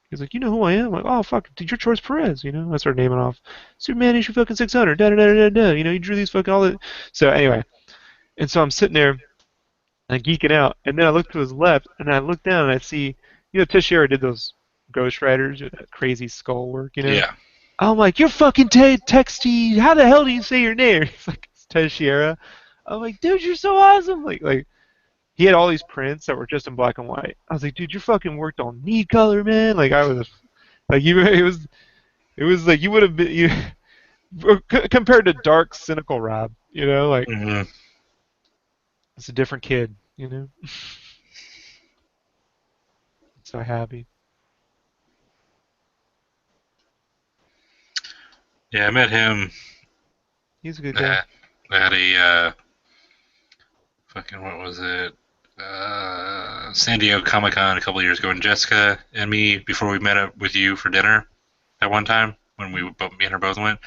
He's like, you know who I am? I'm like, oh fuck, dude, you're George Perez, you know? I started naming off Superman issue fucking 600, da da da da da. You know, you drew these fucking all the. So anyway, and so I'm sitting there and I'm geeking out, and then I look to his left and I look down and I see, you know, Teixeira did those Ghost Riders, that crazy skull work, you know? Yeah. I'm like, you're fucking Texty. How the hell do you say your name? He's like, it's Teixeira. I'm like, dude, you're so awesome. Like he had all these prints that were just in black and white. I was like, dude, you fucking worked on need color, man. Like I was, like you, it was like you would have been you compared to dark, cynical Rob. You know, like Mm-hmm. it's a different kid. You know, so happy. Yeah, I met him. He's a good guy. Uh, I had a fucking what was it? San Diego Comic Con a couple of years ago, and Jessica and me before we met up with you for dinner at one time when we both me and her both went,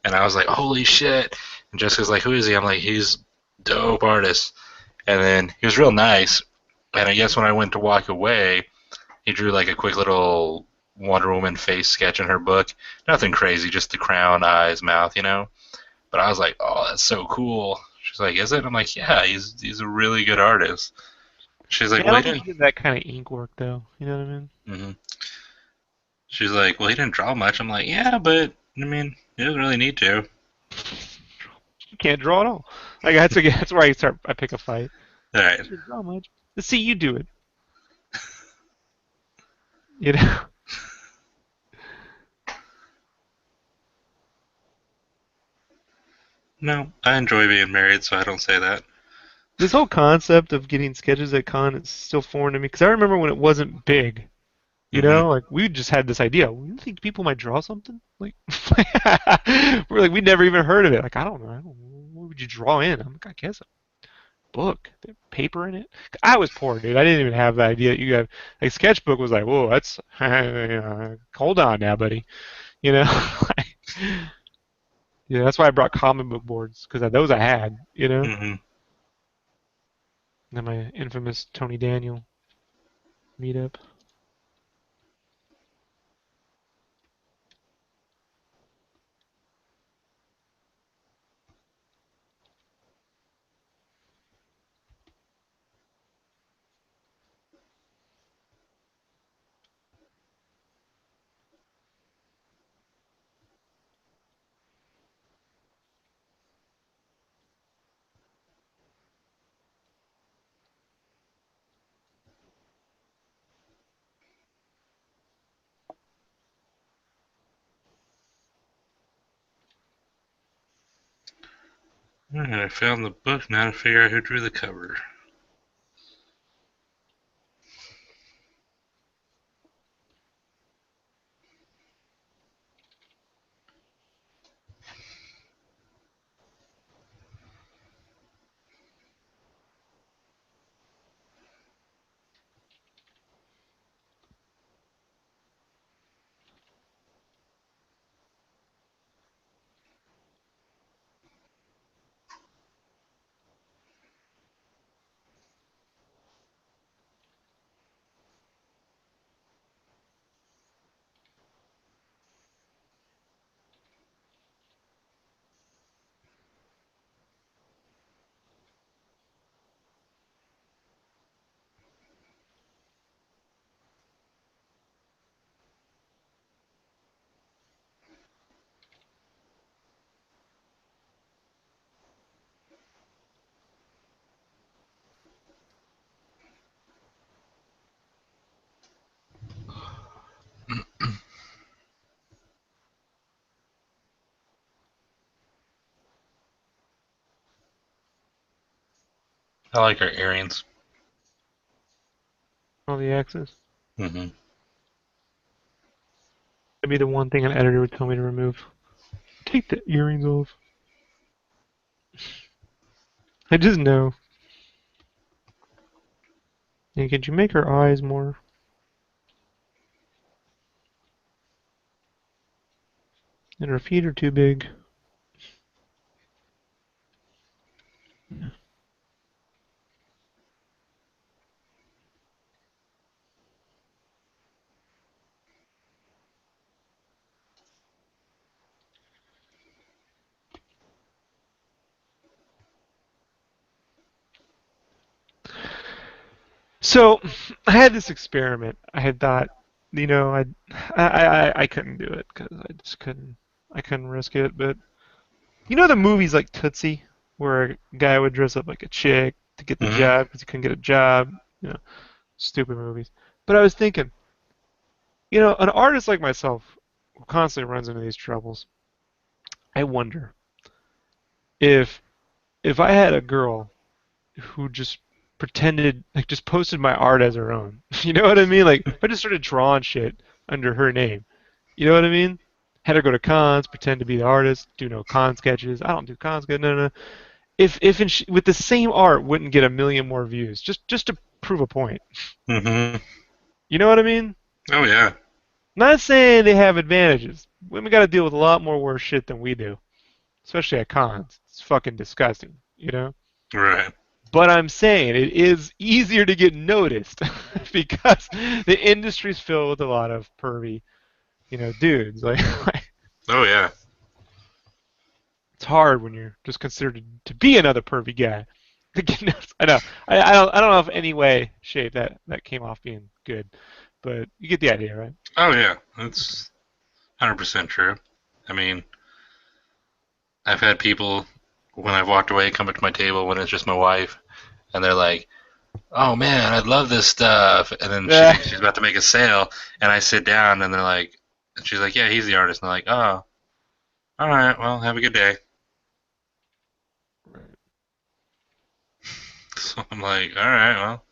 and I was like, holy shit! And Jessica's like, who is he? I'm like, he's dope artist. And then he was real nice. And I guess when I went to walk away, he drew like a quick little Wonder Woman face sketch in her book. Nothing crazy, just the crown, eyes, mouth, you know. But I was like, oh, that's so cool. She's like, is it? I'm like, yeah, he's a really good artist. She's like, Yeah, I well, he don't think didn't. he did that kind of ink work though. You know what I mean? hmm She's like, well, he didn't draw much. I'm like, yeah, but I mean, he doesn't really need to. You can't draw at all. Like that's where I pick a fight. All right. You didn't draw much. Let's see you do it. You know. No, I enjoy being married, so I don't say that. This whole concept of getting sketches at con is still foreign to me because I remember when it wasn't big. You hmm know, like we just had this idea. You think people might draw something? Like we're like we never even heard of it. Like I don't know. What would you draw in? I'm like I guess a book, paper in it. I was poor, dude. I didn't even have the idea that you have like sketchbook was like, whoa, that's hold on now, buddy. You know, yeah, that's why I brought comic book boards because those I had. You know, hmm and then my infamous Tony Daniel meetup. All right, I found the book. Now to figure out who drew the cover. I like our earrings. All the X's. Hmm. That'd be the one thing an editor would tell me to remove. Take the earrings off. I just know. And could you make her eyes more? And her feet are too big. So I had this experiment. I had thought, I couldn't do it because I just couldn't. I couldn't risk it. But you know the movies like Tootsie, where a guy would dress up like a chick to get the Hmm. job because he couldn't get a job. You know, stupid movies. But I was thinking, an artist like myself who constantly runs into these troubles. I wonder if I had a girl who just pretended, like, just posted my art as her own. You know what I mean? Like, if I just started drawing shit under her name. You know what I mean? Had her go to cons, pretend to be the artist, do no con sketches. I don't do con sketches. No, no. If with the same art wouldn't get a million more views, just to prove a point. Hmm. You know what I mean? Oh yeah. Not saying they have advantages. Women got to deal with a lot more worse shit than we do, especially at cons. It's fucking disgusting. Right. But I'm saying it is easier to get noticed because the industry's filled with a lot of pervy, dudes. Like Oh yeah. it's hard when you're just considered to be another pervy guy. To get noticed. I know. I don't know if any way, shape that came off being good, but you get the idea, right? Oh yeah. Okay. That's 100% true. I mean, I've had people when I've walked away come up to my table when it's just my wife, and they're like, "Oh man, I love this stuff," and then she Yeah. thinks she's about to make a sale, and I sit down, and they're like, and she's like, "Yeah, he's the artist," and I'm like, "Oh, all right, well, have a good day." Right. So I'm like, "All right, well,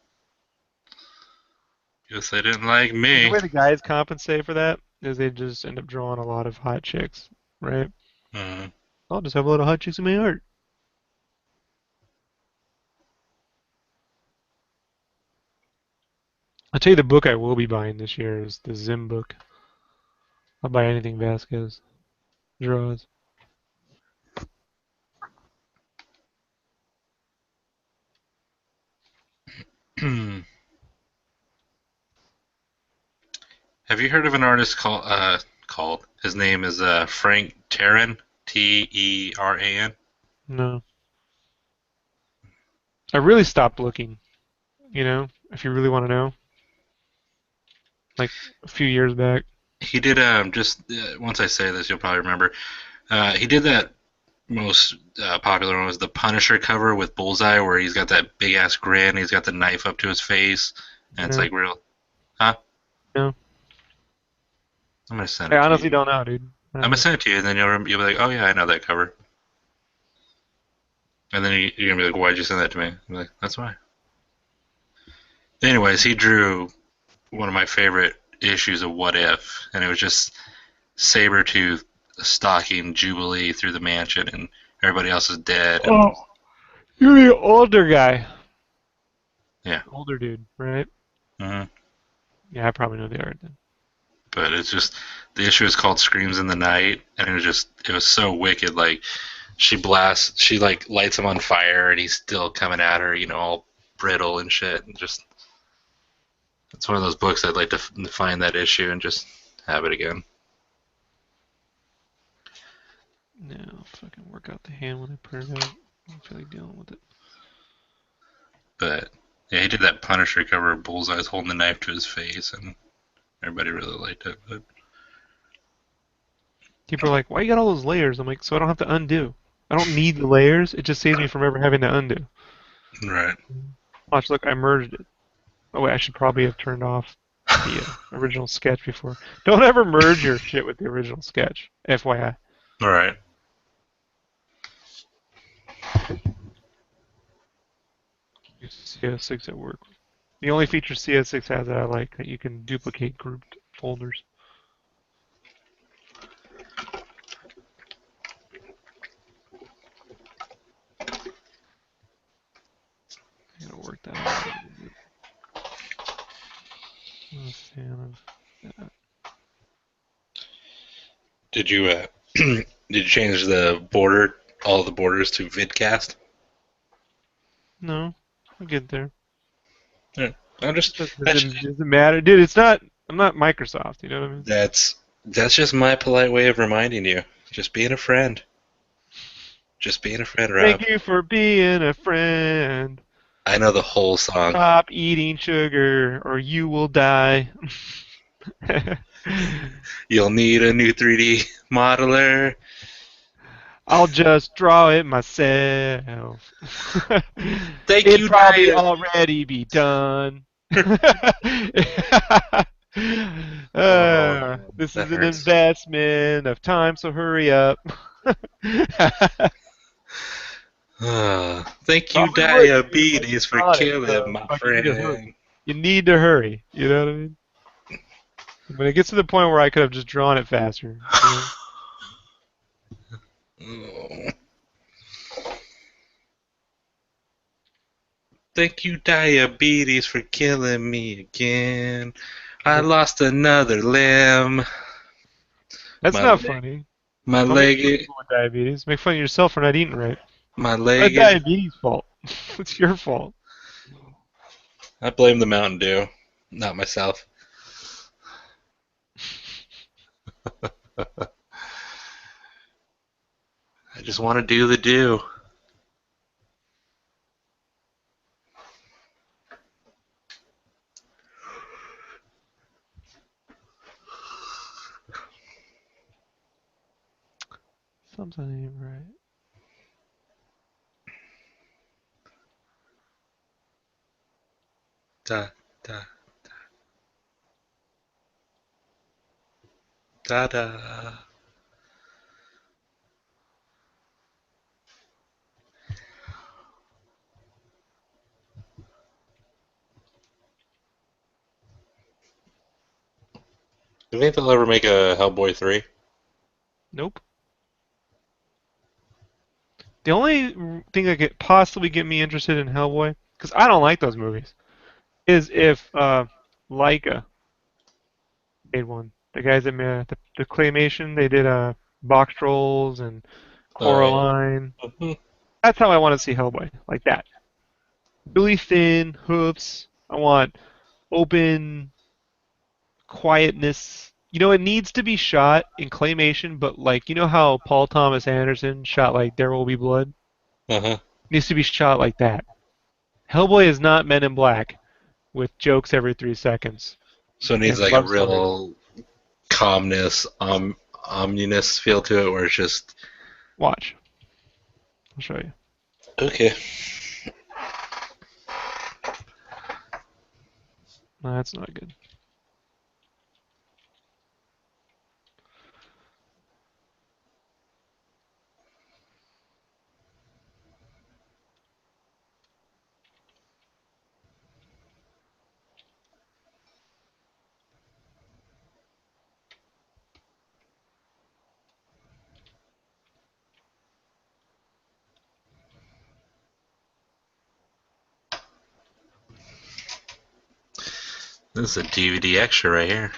guess they didn't like And the me." way the guys compensate for that is they just end up drawing a lot of hot chicks, right? Mm. I'll just have a lot of hot chicks in my art. I'll tell you the book I will be buying this year is the Zim book. I'll buy anything Vasquez draws. Have you heard of an artist called? His name is Frank Terran, Teran. No. I really stopped looking, if you really want to know. Like a few years back. He did just once I say this, you'll probably remember. He did that most popular one was the Punisher cover with Bullseye, where he's got that big ass grin, he's got the knife up to his face, and it's No. like real. Huh? No. I'm gonna send I it to honestly you. don't know, dude. I I'm don't gonna know. send it to you, and then you'll be like, oh yeah, I know that cover. And then you're gonna be like, why'd you send that to me? I'm like, that's why. Anyways, he drew one of my favorite issues of What If, and it was just Sabretooth stalking Jubilee through the mansion, and everybody else is dead, and Oh, you're the older guy. yeah. Older dude, right? Hmm. Yeah, I probably know the art then. But it's just the issue is called Screams in the Night, and it was so wicked. Like she like lights him on fire, and he's still coming at her, all brittle and shit. And just it's one of those books I'd like to find that issue and just have it again. No, I'll fucking work out the hand when I print it out. I don't feel like dealing with it. But yeah, he did that Punisher cover of Bullseye's holding the knife to his face, and everybody really liked it. But People are like, why you got all those layers? I'm like, so I don't have to undo. I don't need the layers. It just saves me from ever having to undo. right, Watch, look, I merged it. Oh wait, I should probably have turned off the original sketch before. Don't ever merge your shit with the original sketch. FYI. all right. CS6 at work. The only feature CS6 has that I like that you can duplicate grouped folders. I gotta work that out a little bit. I'm not a fan of that. Did you did you change the border, all the borders to vidcast? No, I'll get there. Yeah. I'm just that's Doesn't matter, dude. It's not. I'm not Microsoft. You know what I mean? that's that's just my polite way of reminding you. Just being a friend. Just being a friend, Rob. Thank you for being a friend. I know the whole song. Stop eating sugar, or you will die. You'll need a new 3D modeler. I'll just draw it myself. Thank It'd you, probably Dia. already be done. Oh, This that is an hurts. investment of time, so hurry up. Thank you, Probably would, dude. If I diabetes, keep for drawing it, killing so my fucking need to hurry. friend. You need to hurry. You know what I mean? When it gets to the point where I could have just drawn it faster, you know? Oh. Thank you, diabetes, for killing me again. I Nope. lost another limb. That's My not leg, funny. my Don't make fun of leg, people with diabetes. Make fun of yourself for not eating right. my It's not leg is. diabetes' fault. It's your fault. I blame the Mountain Dew, not myself. I just want to do the do. Something ain't right. Da da da da. Do you think they'll ever make a Hellboy 3? Nope. The only thing that could possibly get me interested in Hellboy, because I don't like those movies, is if Leica made one. The guys that made the claymation, they did Box Trolls and Uh, Coraline. That's how I want to see Hellboy, like that. Really thin hoofs. I want open quietness. You know, it needs to be shot in claymation, but like, you know how Paul Thomas Anderson shot like There Will Be Blood? uh-huh. It needs to be shot like that. Hellboy is not Men in Black with jokes every 3 seconds So it needs and like a love stories. real calmness, ominous feel to it, where it's just Watch. I'll show you. okay. No, that's not good. This is a DVD extra right here.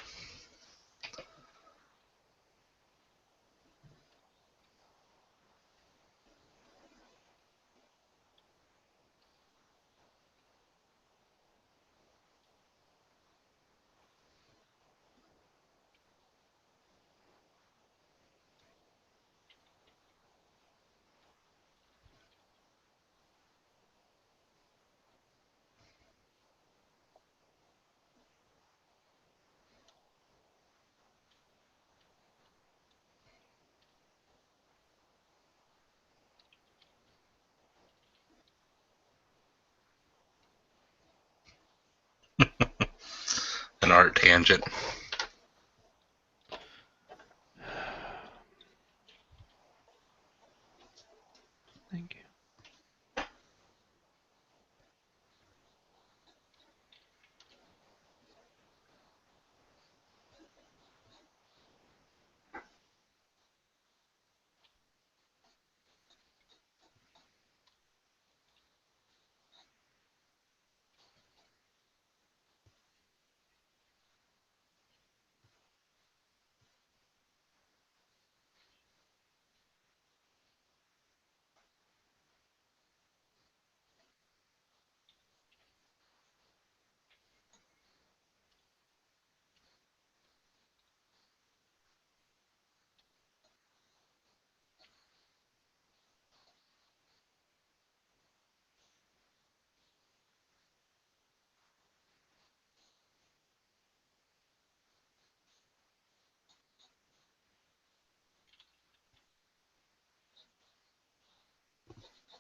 An art tangent. Thank you.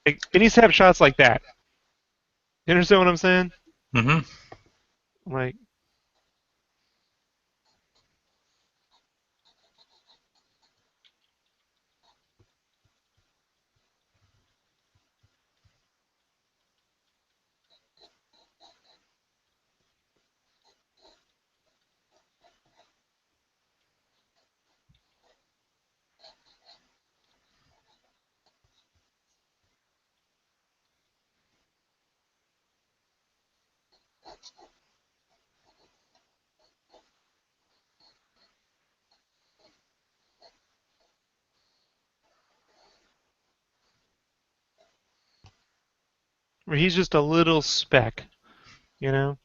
Like, it needs to have shots like that. You understand what I'm saying? Hmm. Like, where he's just a little speck, you know?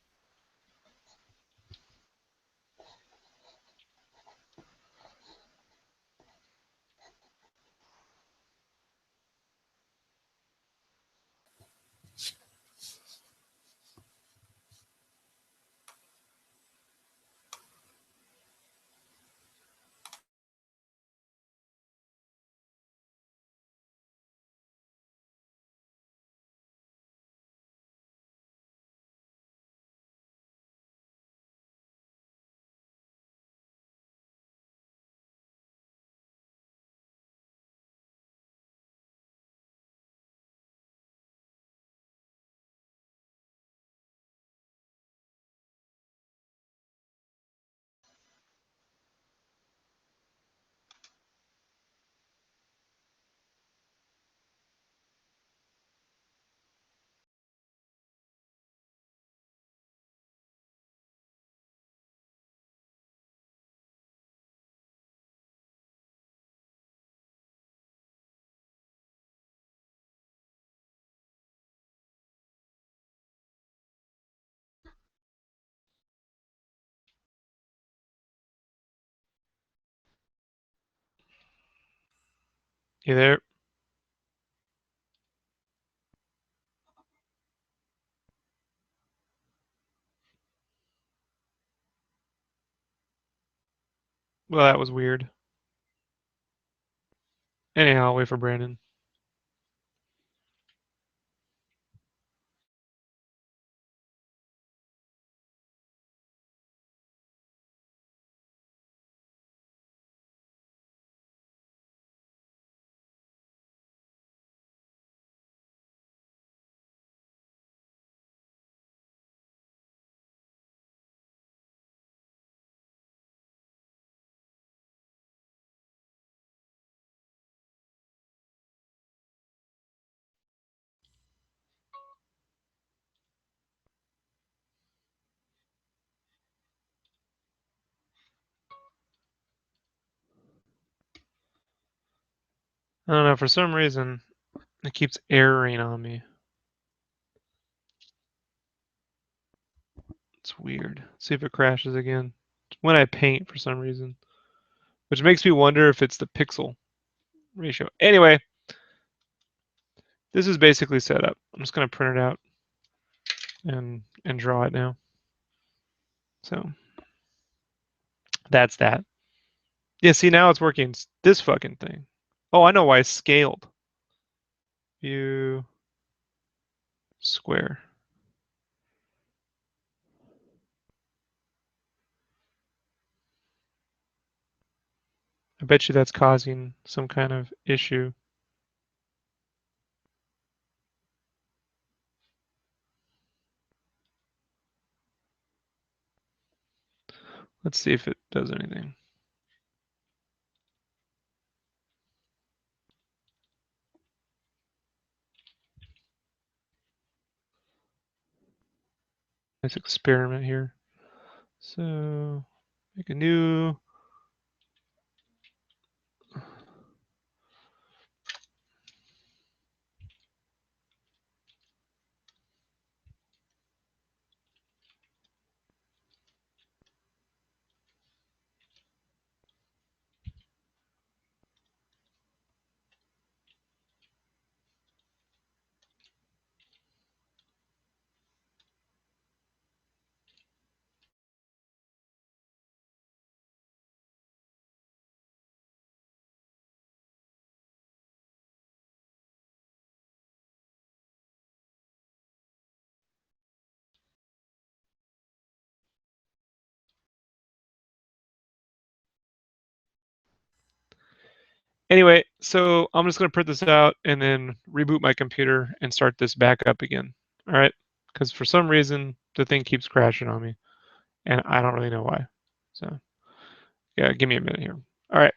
You there? Well, that was weird. Anyhow, I'll wait for Brandon. I don't know, for some reason, it keeps erroring on me. It's weird. See if it crashes again. When I paint for some reason. Which makes me wonder if it's the pixel ratio. Anyway, this is basically set up. I'm just going to print it out and draw it now. So that's that. Yeah, see now it's working. It's this fucking thing. Oh, I know why it's scaled. View square. I bet you that's causing some kind of issue. Let's see if it does anything. Let's experiment here. So make a new. Anyway, so I'm just going to print this out and then reboot my computer and start this back up again. All right. Because for some reason, the thing keeps crashing on me and I don't really know why. So, yeah, give me a minute here. All right.